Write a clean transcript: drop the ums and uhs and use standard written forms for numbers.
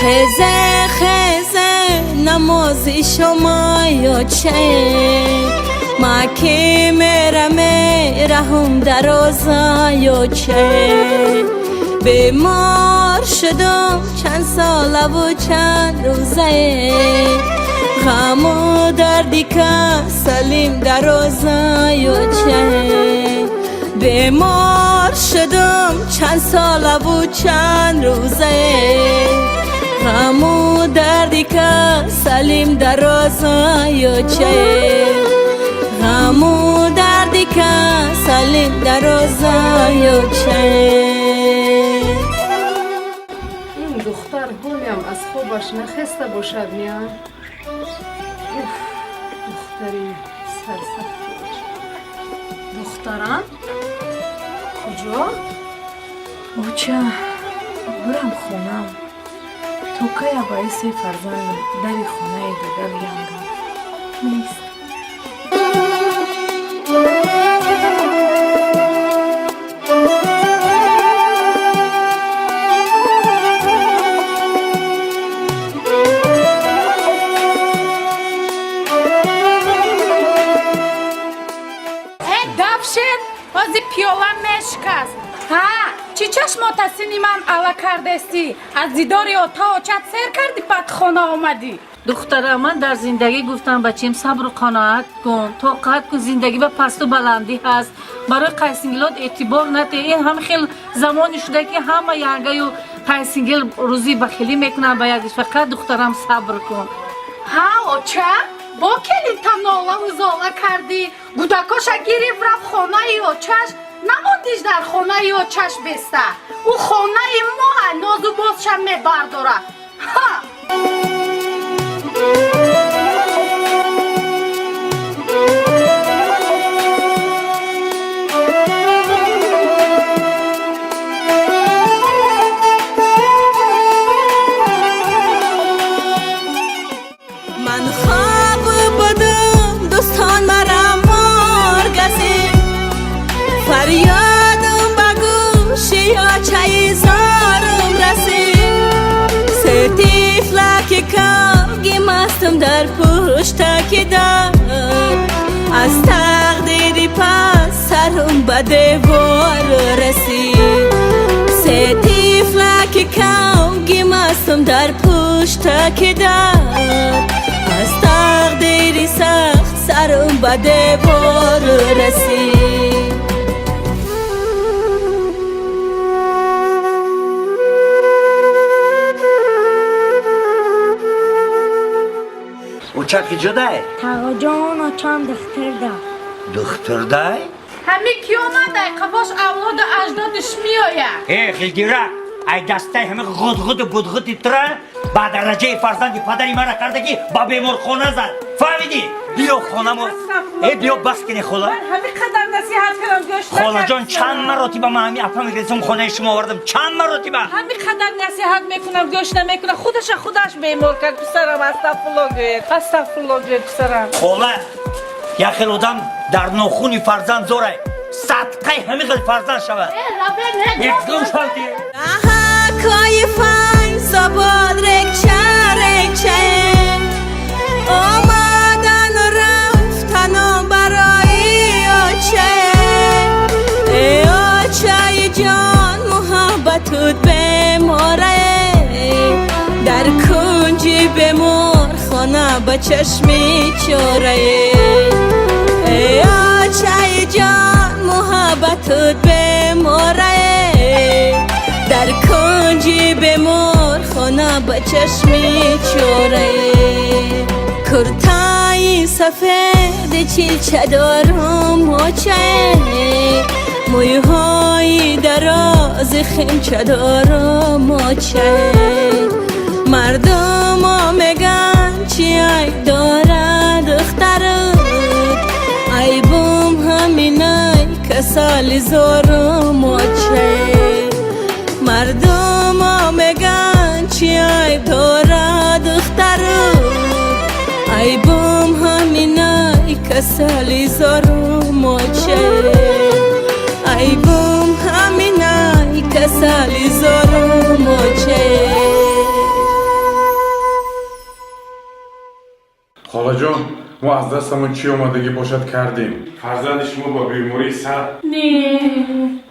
خیزه خیزه نمازی شما یا چه ما که میرم درازا یا چه بیمار شدم چند ساله و چند روزه غم و دردی که سلیم درازا یا چه بیمار شدم چند ساله و چند روزه غم و دردی که سلیم درازا یا چه غم و دردی که سلیم درازا یا چه دختر گویم از خوبش نخسته باشد میان دختری سرسخت دختران کجا؟ اوچه برم خونم تو که باعث فرزند دری خونه دیگر بیانگم نیست پیولا مشکست چی چشماتا سینیمم علا کردستی از دیداری اتا چت سر کردی بعد خانه آمدی دختر من در زندگی گفتم بچیم صبر و قناعت کن طاقت کن زندگی به پست و بلندی هست برای قیسینگلات اعتبار نده این هم خیلی زمانی شده که همه ینگه و قیسینگل روزی بخیلی میکنن باید فقط دخترم صبر کن ها اوچه با کلی تنالا و زالا کردی گودکاشا گیری ورف خانه اوچش نماندیش در خانه اوچش بسته او خانه ما نازو بازشم میبرداره ها فریادم بگوش یا چای زارم رسید سه تیفلک کاغی مستم در پشت که دار از تقدیری پس سرم به دیوار رسید سه تیفلک کاغی مستم در پشت که دار از تقدیری سخت سرم به دیوار رسید اوچه کجا دای؟ تاقا جان آچان دختر دای؟ همی کیو ندای قباش اولاد اجدادش میآید خیلی گیره ای دسته همه غد بودغدی تره بعد رجه فرزندی پدری مرا کرده که با بیمار خونه زد فهمیدی؟ بیا خونمو بیا بس کنی خلا من همی قدر نصیحت کردم گوش نکردی خلا جان چند مراتبه من همی اپا میگرسم خونه شما آوردم چند مراتبه همی قدر نصیحت میکنم گوش نمیکنم خودش بیمار کرد پسرم استغفرالله پسرم خلا یا خیلی آدم در ناخونی فرزند زوره صدقه همی خیلی فرزند شود یک گوش هاتی کای فای زباد رکچه آمدن و رفتن برای آچه ای آچه جان محبتت بماره در کنجی بمار خانه به چشمی چاره ای آچه جان محبتت بماره در کنجی بمار خانه به چشمی چاره کرتای سفید چیلچه دارم آچه مویهای دراز خیمچه دارم آچه مردم ها میگن چی ای داره دخترت ای بوم همینای که سالی زارم آچه مردم ها میگن چی ای داره دخترت ای بوم همینای که سالی زارم آچه ای بوم همینای که سالی زارم آچه خاله جان ما از دستمون چی اومدگی باشد کردیم. فرزند شما با بیماری سر نه